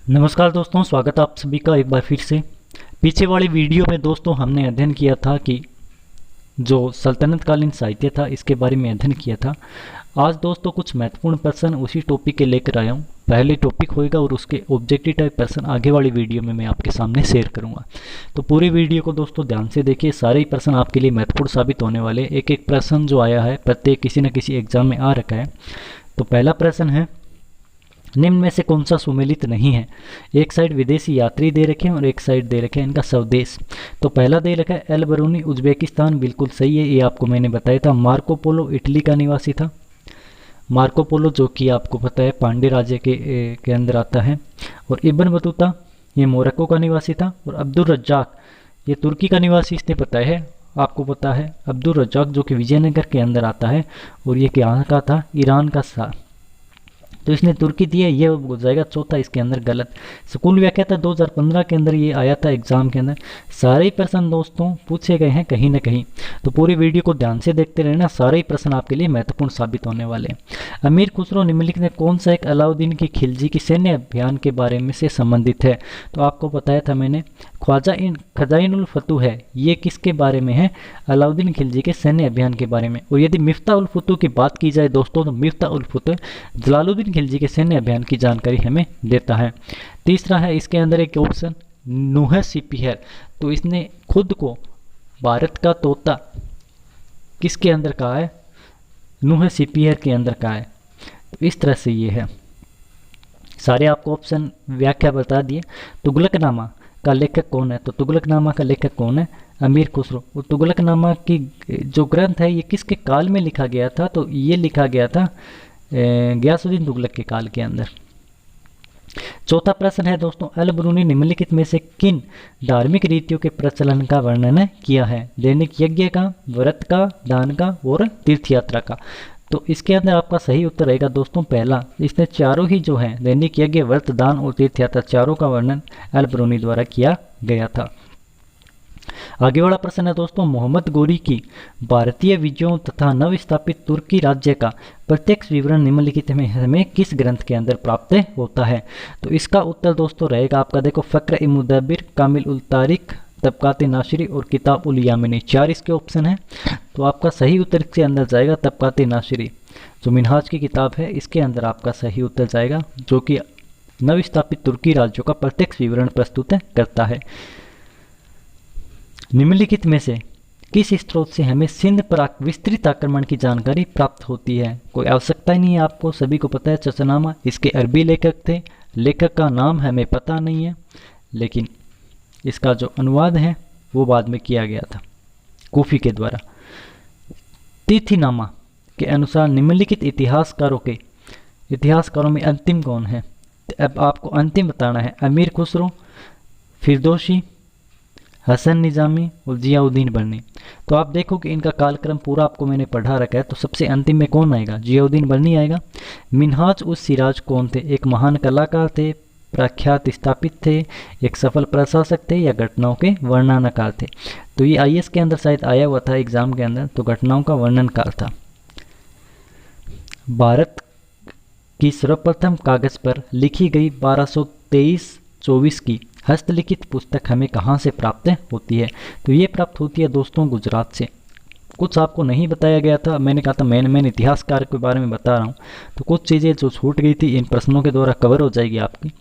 नमस्कार दोस्तों, स्वागत है आप सभी का एक बार फिर से। पीछे वाली वीडियो में दोस्तों हमने अध्ययन किया था कि जो सल्तनत कालीन साहित्य था इसके बारे में अध्ययन किया था। आज दोस्तों कुछ महत्वपूर्ण प्रश्न उसी टॉपिक के लेकर आया हूँ। पहले टॉपिक होएगा और उसके ऑब्जेक्टिव टाइप प्रश्न आगे वाली वीडियो में मैं आपके सामने शेयर करूँगा। तो पूरी वीडियो को दोस्तों ध्यान से देखिए, सारे ही प्रश्न आपके लिए महत्वपूर्ण साबित होने वाले। एक एक प्रश्न जो आया है प्रत्येक किसी न किसी एग्जाम में आ रखा है। तो पहला प्रश्न है, निम्न में से कौन सा सुमेलित नहीं है। एक साइड विदेशी यात्री दे रखे हैं और एक साइड दे रखे हैं इनका स्वदेश। तो पहला दे रखा है एल बरूनी उज्बेकिस्तान, बिल्कुल सही है, ये आपको मैंने बताया था। मार्को पोलो इटली का निवासी था। मार्को पोलो जो कि आपको पता है पांड्य राज्य के अंदर आता है। और इब्न बतूता ये मोरक्को का निवासी था। और अब्दुल रज्जाक ये तुर्की का निवासी, इसने बताया है, आपको पता है अब्दुल रज्जाक जो कि विजयनगर के अंदर आता है। और ये यहाँ का था, ईरान का था। तो इसने तुर्की दिया, ये हो जाएगा चौथा इसके अंदर गलत। स्कूल व्याख्या था 2015 के अंदर ये आया था एग्जाम के अंदर। सारे ही प्रश्न दोस्तों पूछे गए हैं कहीं ना कहीं, तो पूरी वीडियो को ध्यान से देखते रहना, सारे ही प्रश्न आपके लिए महत्वपूर्ण साबित होने वाले हैं। अमीर खुसरो निम्नलिखित में कौन सा एक अलाउद्दीन की खिलजी की सैन्य अभियान के बारे में से संबंधित है। तो आपको बताया था मैंने, खजाइनुल फतूह है, ये किसके बारे में है, अलाउद्दीन खिलजी के सैन्य अभियान के बारे में। और यदि मिफ्ता उल फतूह की बात की जाए दोस्तों, तो मिफ्ता उल फतूह जलालुद्दीन खिलजी के सैन्य अभियान की जानकारी हमें देता है। तीसरा है इसके अंदर एक ऑप्शन नूह सिपिहर, तो इसने खुद को भारत का तोता किसके अंदर कहा है, नूह सिपिहर के अंदर कहा है। तो इस तरह से ये है, सारे आपको ऑप्शन व्याख्या बता दिए। तुगलकनामा का लेखक कौन है, तो तुगलकनामा का लेखक कौन है, अमीर खुसरो। और तुगलकनामा की जो ग्रंथ है ये किसके काल में लिखा गया था, तो ये लिखा गया था गयासुद्दीन तुगलक के काल के अंदर। चौथा प्रश्न है दोस्तों, अल बरूनी निम्नलिखित में से किन धार्मिक रीतियों के प्रचलन का वर्णन किया है। दैनिक यज्ञ का, व्रत का, दान का और तीर्थ यात्रा का। तो इसके अंदर आपका सही उत्तर रहेगा दोस्तों पहला। इसने चारों ही जो है दैनिक यज्ञ, व्रत, दान और तीर्थ यात्रा, चारों का वर्णन अल बरूनी द्वारा किया गया था। आगे वाला प्रश्न है दोस्तों, मोहम्मद गोरी की भारतीय विजयों तथा नव स्थापित तुर्की राज्य का प्रत्यक्ष विवरण निम्नलिखित में हमें किस ग्रंथ के अंदर प्राप्त होता है। तो इसका उत्तर दोस्तों रहेगा आपका, देखो, फ़क्र ए मुदब्बिर, कामिल उल तारिक, तबकात नासिरी और किताब उल यामिनी, चार इसके ऑप्शन है। तो आपका सही उत्तर इसके अंदर जाएगा तबकात नासिरी, जो मिनहाज की किताब है, इसके अंदर आपका सही उत्तर जाएगा, जो कि नव स्थापित तुर्की राज्यों का प्रत्यक्ष विवरण प्रस्तुत करता है। निम्नलिखित में से किस स्रोत से हमें सिंध पर विस्तृत आक्रमण की जानकारी प्राप्त होती है। कोई आवश्यकता ही नहीं है, आपको सभी को पता है चचनामा इसके अरबी लेखक थे। लेखक का नाम हमें पता नहीं है, लेकिन इसका जो अनुवाद है वो बाद में किया गया था कूफी के द्वारा। तिथिनामा के अनुसार निम्नलिखित इतिहासकारों में अंतिम कौन है। अब आपको अंतिम बताना है, अमीर खुसरो, फिरदौसी, हसन निज़ामी और जियाउद्दीन बर्नी। तो आप देखो कि इनका कालक्रम पूरा आपको मैंने पढ़ा रखा है। तो सबसे अंतिम में कौन आएगा, जियाउद्दीन बर्नी आएगा। मिनहाज उस सिराज कौन थे, एक महान कलाकार थे, प्रख्यात स्थापित थे, एक सफल प्रशासक थे, या घटनाओं के वर्णनकार थे। तो ये आईएएस के अंदर शायद आया हुआ था एग्जाम के अंदर, तो घटनाओं का वर्णनकार था। भारत की सर्वप्रथम कागज पर लिखी गई 1223-24 की हस्तलिखित पुस्तक हमें कहाँ से प्राप्त होती है। तो ये प्राप्त होती है दोस्तों गुजरात से। कुछ आपको नहीं बताया गया था, मैंने कहा था मैंने इतिहासकार के बारे में बता रहा हूँ, तो कुछ चीज़ें जो छूट गई थी इन प्रश्नों के द्वारा कवर हो जाएगी आपकी।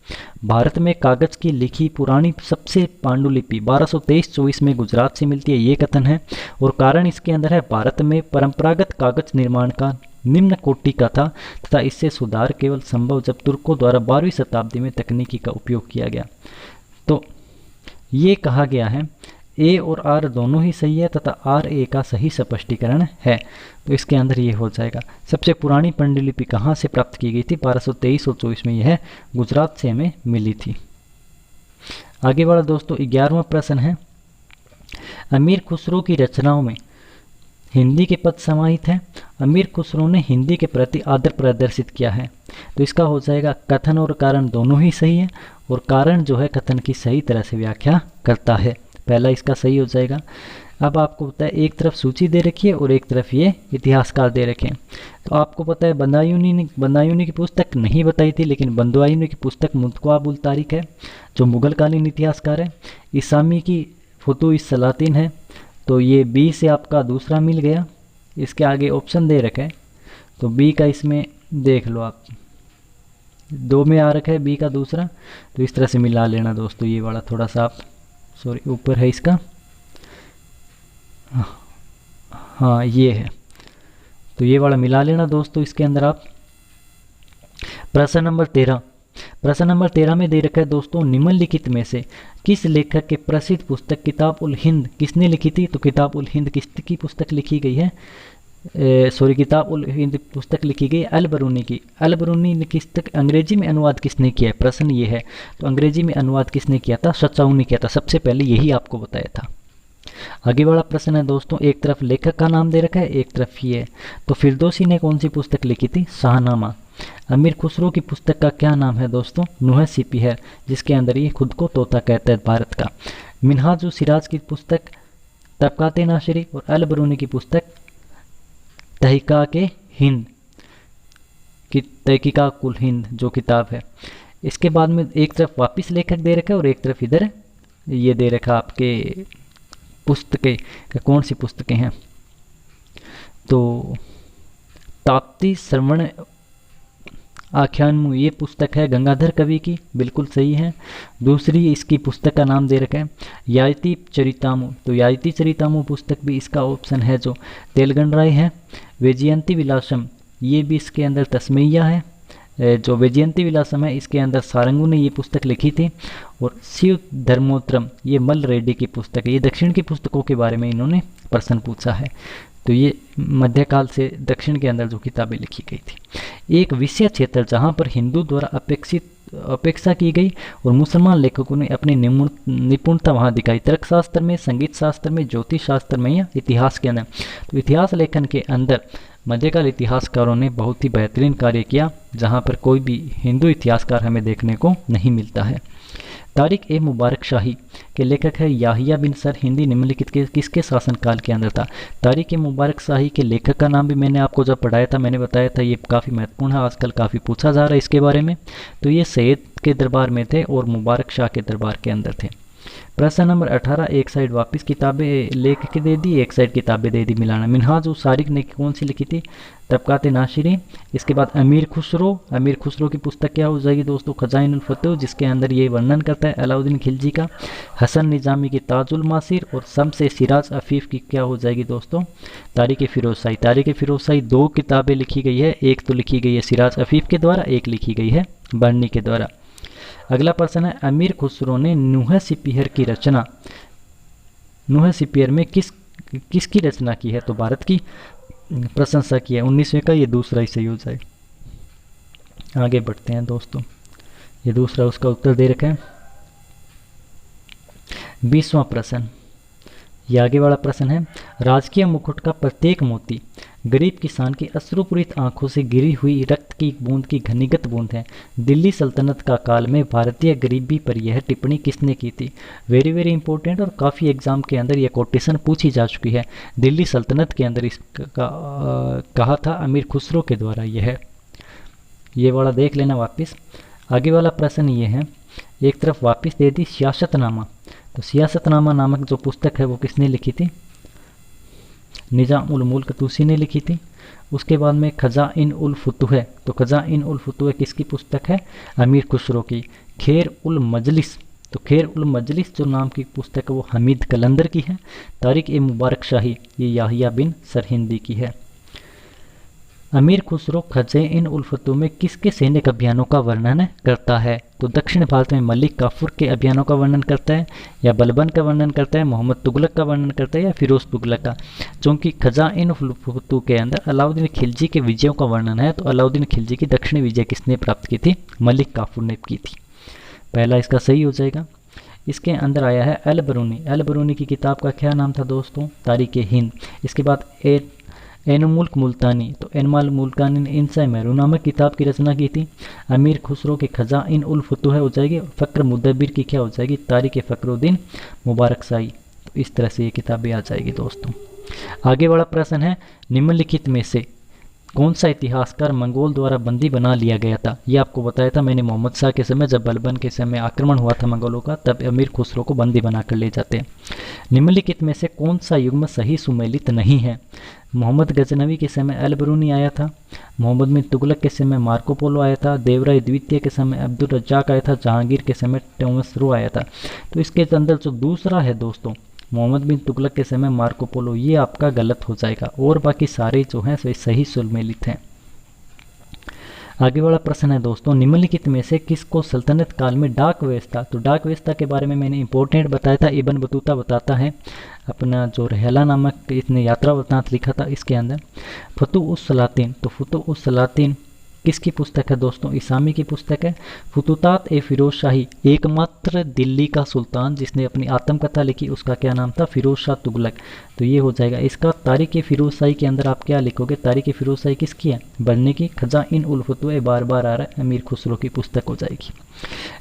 भारत में कागज़ की लिखी पुरानी सबसे पांडुलिपि 1223-24 में गुजरात से मिलती है, ये कथन है। और कारण इसके अंदर है, भारत में परंपरागत कागज निर्माण का निम्न कोटि का था तथा इससे सुधार केवल संभव जब तुर्कों द्वारा 12वीं शताब्दी में तकनीकी का उपयोग किया गया। तो ये कहा गया है ए और आर दोनों ही सही है तथा आर ए का सही स्पष्टीकरण है। तो इसके अंदर ये हो जाएगा। सबसे पुरानी पांडुलिपि कहाँ से प्राप्त की गई थी, 1223 और 24 में, यह गुजरात से हमें मिली थी। आगे वाला दोस्तों 11वां प्रश्न है, अमीर खुसरो की रचनाओं में हिंदी के पद समाहित हैं। अमीर खुसरो ने हिंदी के प्रति आदर प्रदर्शित किया है। तो इसका हो जाएगा कथन और कारण दोनों ही सही है, और कारण जो है कथन की सही तरह से व्याख्या करता है, पहला इसका सही हो जाएगा। अब आपको पता है एक तरफ सूची दे रखी है और एक तरफ ये इतिहासकार दे रखे हैं। तो आपको पता है बंदायूनी की पुस्तक नहीं बताई थी, लेकिन बंदायूनी की पुस्तक मुतक़ाबुल तारीख है जो मुग़लकालीन इतिहासकार है। इसामी की फुतूह सलातीन है, तो ये बी से आपका दूसरा मिल गया। इसके आगे ऑप्शन दे रखा है, तो बी का इसमें देख लो आप, 2 में आ रखा है बी का दूसरा, तो इस तरह से मिला लेना दोस्तों। ये वाला थोड़ा सा आप सॉरी ऊपर है इसका, हाँ ये है, तो ये वाला मिला लेना दोस्तों इसके अंदर आप। प्रश्न नंबर 13 में दे रखा है दोस्तों, निम्नलिखित में से किस लेखक के प्रसिद्ध पुस्तक किताब उल हिंद किसने लिखी थी? तो किताब उल हिंद किसकी पुस्तक लिखी गई है? किताब उल हिंद पुस्तक लिखी गई अल बरूनी की। अल बरूनी ने पुस्तक अंग्रेजी में अनुवाद किसने किया है? प्रश्न ये है। तो अंग्रेजी में अनुवाद किसने किया था? शचाऊ ने किया था। सबसे पहले यही आपको बताया था। आगे वाला प्रश्न है दोस्तों, एक तरफ लेखक का नाम दे रखा है, एक तरफ ये है। तो फिरदौसी ने कौन सी पुस्तक लिखी थी? शाहनामा। अमीर खुसरो की पुस्तक का क्या नाम है दोस्तों? नुह सिपिहर, जिसके अंदर ये खुद को तोता कहता है भारत का। मिनहाजुल सिराज की पुस्तक तबकात नाशरी और अल बरूनी की पुस्तक तहकीकात हिंद की तहकीकात उल हिंद जो किताब है। इसके बाद में एक तरफ वापिस लेखक दे रखा है और एक तरफ इधर ये दे रखा आपके पुस्तकें, कौन सी पुस्तकें हैं? तो ताप्ती श्रवण आख्यान ये पुस्तक है गंगाधर कवि की, बिल्कुल सही है। दूसरी इसकी पुस्तक का नाम दे रखा है यायती चरितामू, तो यायती चरितामू पुस्तक भी इसका ऑप्शन है जो तेलगन राय है। वैजयंती विलासम ये भी इसके अंदर तस्मैया है। जो वैजयंती विलासम है इसके अंदर सारंगू ने ये पुस्तक लिखी थी। और शिव धर्मोत्तरम ये मल रेड्डी की पुस्तक है। ये दक्षिण की पुस्तकों के बारे में इन्होंने प्रश्न पूछा है। तो ये मध्यकाल से दक्षिण के अंदर जो किताबें लिखी गई थी। एक विषय क्षेत्र जहाँ पर हिंदू द्वारा अपेक्षा की गई और मुसलमान लेखकों ने अपनी निपुणता वहाँ दिखाई, तर्कशास्त्र में, संगीत शास्त्र में, ज्योतिष शास्त्र में या इतिहास के अंदर। तो इतिहास लेखन के अंदर मध्यकाल इतिहासकारों ने बहुत ही बेहतरीन कार्य किया, जहाँ पर कोई भी हिंदू इतिहासकार हमें देखने को नहीं मिलता है। तारिक ए मुबारक शाही के लेखक है याहिया बिन सर। हिंदी निम्नलिखित के किसके शासनकाल के अंदर था? तारिक ए मुबारक शाही के लेखक का नाम भी मैंने आपको जब पढ़ाया था मैंने बताया था ये काफ़ी महत्वपूर्ण है, आजकल काफ़ी पूछा जा रहा है इसके बारे में। तो ये सैयद के दरबार में थे और मुबारक शाह के दरबार के अंदर थे। प्रश्न नंबर 18, एक साइड वापस किताबें लेख के दे दी, एक साइड किताबें दे दी मिलाना। मिनहाज उस सारिक ने कौन सी लिखी थी? तबकात नाशिरी। इसके बाद अमीर खुसरो की पुस्तक क्या हो जाएगी दोस्तों? खजाइनुल फतूह, जिसके अंदर ये वर्णन करता है अलाउद्दीन खिलजी का। हसन निजामी की ताजुल मासिर और शम्स सिराज अफीफ की क्या हो जाएगी दोस्तों? तारीख फिरोजशाही। तारीख फिरोजशाही 2 किताबें लिखी गई है, एक तो लिखी गई है सिराज अफीफ के द्वारा, एक लिखी गई है बर्नी के द्वारा। अगला प्रश्न है, अमीर खुसरो ने नुह सिपिहर की रचना, नुह सिपिहर में किसकी रचना की है? तो भारत की प्रशंसा की है। 19वें का ये दूसरा ही सही हो जाए। आगे बढ़ते हैं दोस्तों, ये दूसरा उसका उत्तर दे रखा है। 20वां प्रश्न, ये आगे वाला प्रश्न है, राजकीय मुकुट का प्रत्येक मोती गरीब किसान की अश्रुपूरित आंखों से गिरी हुई रक्त की बूंद की घनीगत बूंद है। दिल्ली सल्तनत का काल में भारतीय गरीबी पर यह टिप्पणी किसने की थी? वेरी वेरी इंपॉर्टेंट और काफ़ी एग्जाम के अंदर यह कोटेशन पूछी जा चुकी है। दिल्ली सल्तनत के अंदर इसका कहा था अमीर खुसरो के द्वारा। ये वाला देख लेना वापस। आगे वाला प्रश्न ये है, एक तरफ वापस दे दी सियासतनामा, तो सियासतनामा नामक जो पुस्तक है वो किसने लिखी थी? निजाम उल मुल्क तूसी ने लिखी थी। उसके बाद में खज़ाइन उल फुतूह, तो खज़ाइन उल फुतूह किसकी पुस्तक है? अमीर खुसरो की। खैर उल मजलिस, तो खैर उल मजलिस जो नाम की पुस्तक है वो हमीद कलंदर की है। तारिक ए मुबारक शाही ये याहिया बिन सरहिंदी की है। अमीर खुसरो खज़ाइन उल फुतूह में किसके सैनिक अभियानों का वर्णन करता है? तो दक्षिण भारत में मलिक काफूर के अभियानों का वर्णन करता है, या बलबन का वर्णन करता है, मोहम्मद तुगलक का वर्णन करता है, या फिरोज तुगलक का। क्योंकि खज़ाइन उल फुतूह के अंदर अलाउद्दीन खिलजी के विजयों का वर्णन है, तो अलाउद्दीन खिलजी की दक्षिणी विजय किसने प्राप्त की थी? मलिक काफूर ने की थी। पहला इसका सही हो जाएगा। इसके अंदर आया है अल बरूनी। अल बरूनी की किताब का क्या नाम था दोस्तों? तारीख हिंद। इसके बाद एनुमुल्क मुल्तानी, तो एनमाल मुल्तानी ने इंसा मेहरू नामक किताब की रचना की थी। अमीर खुसरो के खज़ाइन उल फुतूह हो जाएगी। फ़क्र मुदब्बिर की क्या हो जाएगी? तारीख फ़क्रुद्दीन मुबारक शाही। इस तरह से ये किताब भी आ जाएगी दोस्तों। आगे वाला प्रश्न है, निम्नलिखित में से कौन सा इतिहासकार मंगोल द्वारा बंदी बना लिया गया था? ये आपको बताया था मैंने मोहम्मद शाह के समय, जब बलबन के समय आक्रमण हुआ था मंगोलों का, तब अमीर खुसरो को बंदी बनाकर ले जाते हैं। निम्नलिखित में से कौन सा युग्म सही सुमेलित नहीं है? मोहम्मद गजनवी के समय अल बरूनी आया था, मोहम्मद बिन तुगलक के समय मार्को पोलो आया था, देवराय द्वितीय के समय अब्दुल रज्जाक आया था, जहांगीर के समय टॉमस रो आया था। तो इसके अंदर जो दूसरा है दोस्तों, मोहम्मद बिन तुगलक के समय मार्को पोलो, ये आपका गलत हो जाएगा, और बाकी सारे जो हैं सही सुमेलित हैं। आगे वाला प्रश्न है दोस्तों, निम्नलिखित में से किसको सल्तनत काल में डाक व्यवस्था, तो डाक व्यवस्था के बारे में मैंने इंपॉर्टेंट बताया था, इब्न बतूता बताता है अपना जो रहला नामक इसने यात्रा वृत्तांत लिखा था, इसके अंदर फतुह उस सलातीन, तो फतुह उस सलातीन किसकी पुस्तक है दोस्तों? इसामी की पुस्तक है। फुतूतात ए फिरोज शाही, एकमात्र दिल्ली का सुल्तान जिसने अपनी आत्मकथा लिखी, उसका क्या नाम था? फिरोज शाह तुगलक। तो ये हो जाएगा इसका। तारीख फिरोज शाही के अंदर आप क्या लिखोगे? तारीख फिरोज शाही किसकी है? बनने की खजाइन उल फतुह, बार बार आ रहा है, अमीर खुसरो की पुस्तक हो जाएगी।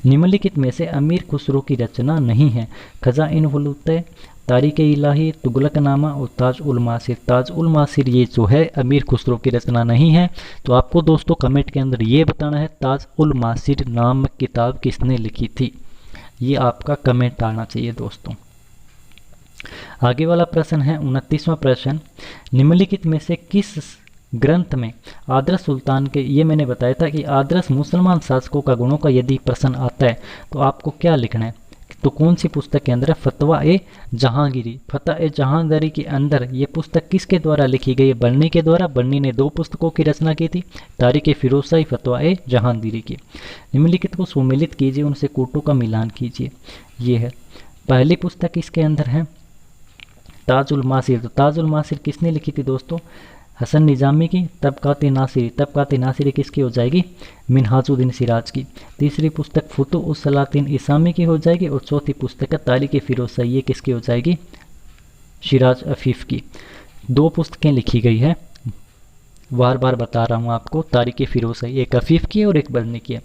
निम्नलिखित में से अमीर खुसरो की रचना नहीं है? खजाइन उल फतुह, तारीख इलाही, तुगलकनामा और ताज उल मासिर। ताज उल मासिर ये जो है अमीर खुसरो की रचना नहीं है। तो आपको दोस्तों कमेंट के अंदर ये बताना है ताज उल मासिर नामक किताब किसने लिखी थी, ये आपका कमेंट आना चाहिए दोस्तों। आगे वाला प्रश्न है 29वां प्रश्न, निम्नलिखित में से किस ग्रंथ में आदर्श सुल्तान के, ये मैंने बताया था कि आदर्श मुसलमान शासकों का गुणों का यदि प्रश्न आता है तो आपको क्या लिखना है, तो कौन सी पुस्तक के अंदर है? फतवा ए जहांगीरी। फतवा ए जहांगीरी के अंदर ये पुस्तक किसके द्वारा लिखी गई है? बर्नी के द्वारा। बर्नी ने 2 पुस्तकों की रचना की थी, तारीख फिरोज शाही, फतवा ए जहांगीरी की। निम्नलिखित को सुमेलित कीजिए, उनसे कोटों का मिलान कीजिए। ये है पहली पुस्तक, इसके अंदर है ताजुल मासिर। तो ताजुल मासिर किसने लिखी थी दोस्तों? हसन निजामी की। तबकात नासिरी, तबकात नासिरी किसकी हो जाएगी? मिनहाजुद्दीन सिराज की। तीसरी पुस्तक फुतुह उस सलातीन इसामी की हो जाएगी, और चौथी पुस्तक है तारीख फिरोज शाही, ये किसकी हो जाएगी? शिराज अफीफ की। 2 पुस्तकें लिखी गई है, बार बार बता रहा हूँ आपको, तारीख फिरोज शाही, एक अफीफ की और एक बर्नी की है।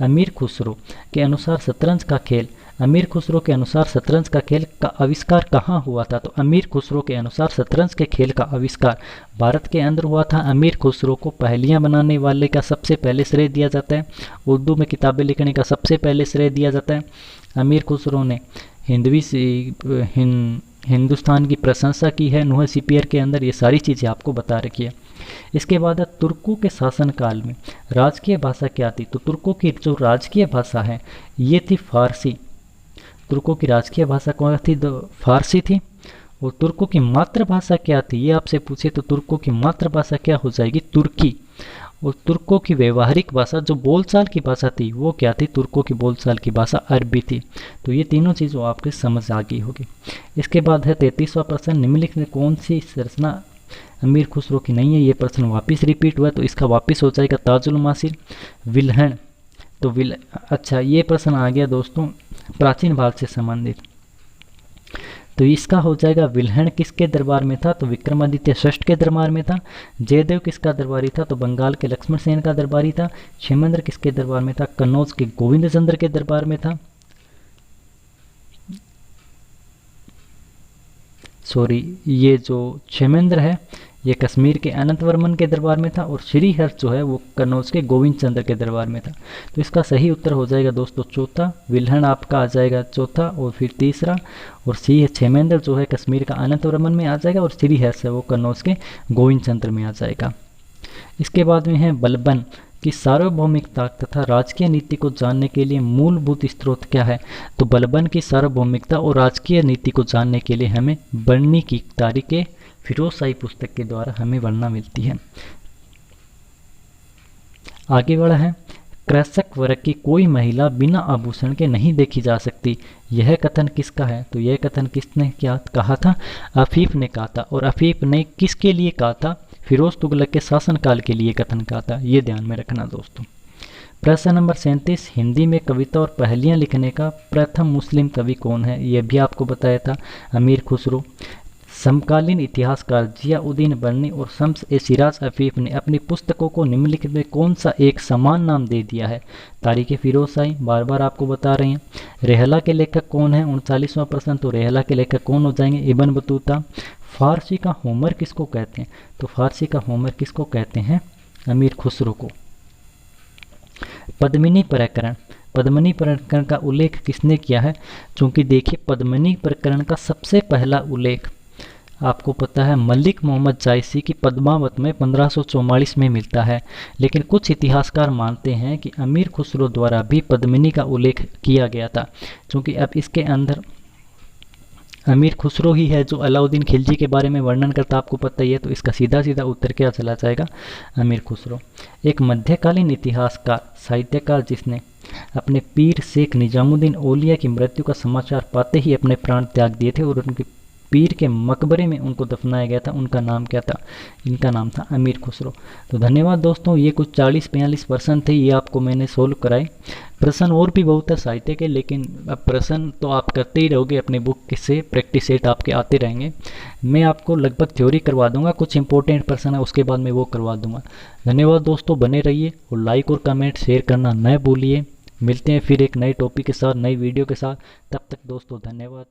अमीर खुसरो के अनुसार शतरंज का खेल, अमीर खुसरो के अनुसार शतरंज का खेल का आविष्कार कहाँ हुआ था? तो अमीर खुसरो के अनुसार शतरंज के खेल का आविष्कार भारत के अंदर हुआ था। अमीर खुसरो को पहेलियाँ बनाने वाले का सबसे पहले श्रेय दिया जाता है, उर्दू में किताबें लिखने का सबसे पहले श्रेय दिया जाता है। अमीर खुसरो ने हिंदुस्तान की प्रशंसा की है नूह सिपियर के अंदर, ये सारी चीज़ें आपको बता रखी है। इसके बाद तुर्कों के शासनकाल में राजकीय भाषा क्या थी? तो तुर्कों की जो राजकीय भाषा है ये थी फारसी। तुर्कों की राजकीय भाषा कौन थी? फारसी थी। और तुर्कों की मातृभाषा क्या थी, ये आपसे पूछे तो तुर्कों की मातृभाषा क्या हो जाएगी? तुर्की। और तुर्कों की व्यवहारिक भाषा जो बोलचाल की भाषा थी वो क्या थी? तुर्कों की बोलचाल की भाषा अरबी थी। तो ये तीनों चीज़ों आपके समझ आ गई होगी। इसके बाद है 33वां प्रश्न, निम्नलिखित में कौन सी संरचना अमीर खुसरो की नहीं है? ये प्रश्न वापस रिपीट हुआ, तो इसका वापस हो जाएगा ताजुल मासिर। विल्हण, तो अच्छा ये प्रश्न आ गया दोस्तों प्राचीन भारत से संबंधित, तो इसका हो जाएगा विल्हण किसके दरबार में था? तो विक्रमादित्य षष्ठ के दरबार में था। जयदेव किसका दरबारी था? तो बंगाल के लक्ष्मण सेन का दरबारी था। क्षेमेंद्र किसके दरबार में था? कन्नौज के गोविंद चंद्र के दरबार में था। सॉरी, ये जो क्षेमेंद्र है ये कश्मीर के अनंत वर्मन के दरबार में था, और श्रीहर्ष जो है वो कन्नौज के गोविंद चंद्र के दरबार में था। तो इसका सही उत्तर हो जाएगा दोस्तों चौथा, विल्हण आपका आ जाएगा चौथा, और फिर तीसरा, और क्षेमेंद्र जो है कश्मीर का अनंत वर्मन में आ जाएगा, और श्रीहर्ष है वो कन्नौज के गोविंद चंद्र में आ जाएगा। इसके बाद में है बलबन की सार्वभौमिकता तथा राजकीय नीति को जानने के लिए मूलभूत स्रोत क्या है? तो बलबन की सार्वभौमिकता और राजकीय नीति को जानने के लिए हमें बर्नी की तारीख फिरोज शाही पुस्तक के द्वारा हमें वर्णना मिलती है। आगे बढ़ा है, कृषक वर्ग की कोई महिला बिना आभूषण के नहीं देखी जा सकती, यह कथन किसका है? तो यह कथन किसने क्या कहा था? अफीफ ने कहा था। और अफीफ ने किसके लिए कहा था? फिरोज तुगलक के शासनकाल के लिए कथन कहा था, ये ध्यान में रखना दोस्तों। प्रश्न नंबर 37, हिंदी में कविता और पहेलियां लिखने का प्रथम मुस्लिम कवि कौन है? यह भी आपको बताया था, अमीर खुसरो। समकालीन इतिहासकार जियाउद्दीन बर्नी और शम्स ए सिराज अफीफ ने अपनी पुस्तकों को निम्नलिखित में कौन सा एक समान नाम दे दिया है? तारीख़ फिरोज़शाही, बार बार आपको बता रहे हैं। रेहला के लेखक कौन है? 39वां प्रश्न, तो रेहला के लेखक कौन हो जाएंगे? Ibn Battuta. फारसी का होमर किसको कहते हैं? तो फारसी का होमर किसको कहते हैं? अमीर खुसरो को। पद्मिनी प्रकरण, पद्मिनी प्रकरण का उल्लेख किसने किया है? चूंकि देखिए पद्मिनी प्रकरण का सबसे पहला उल्लेख आपको पता है मलिक मोहम्मद जायसी की पद्मावत में 1544 में मिलता है, लेकिन कुछ इतिहासकार मानते हैं कि अमीर खुसरो द्वारा भी पद्मिनी का उल्लेख किया गया था। क्योंकि अब इसके अंदर अमीर खुसरो ही है जो अलाउद्दीन खिलजी के बारे में वर्णन करता, आपको पता ही है, तो इसका सीधा सीधा उत्तर क्या चला जाएगा? अमीर खुसरो। एक मध्यकालीन इतिहासकार साहित्यकार जिसने अपने पीर शेख निजामुद्दीन औलिया की मृत्यु का समाचार पाते ही अपने प्राण त्याग दिए थे और उनके पीर के मकबरे में उनको दफनाया गया था, उनका नाम क्या था? इनका नाम था अमीर खुसरो। तो धन्यवाद दोस्तों, ये कुछ 40-42 प्रश्न थे, ये आपको मैंने सोल्व कराए। प्रश्न और भी बहुत है साहित्य के, लेकिन अब प्रश्न तो आप करते ही रहोगे, अपनी बुक से प्रैक्टिस सेट आपके आते रहेंगे। मैं आपको लगभग थ्योरी करवा दूंगा, कुछ इंपॉर्टेंट प्रश्न है उसके बाद मैं वो करवा दूंगा। धन्यवाद दोस्तों, बने रहिए और लाइक और कमेंट शेयर करना न भूलिए। मिलते हैं फिर एक नए टॉपिक के साथ, नई वीडियो के साथ। तब तक दोस्तों धन्यवाद।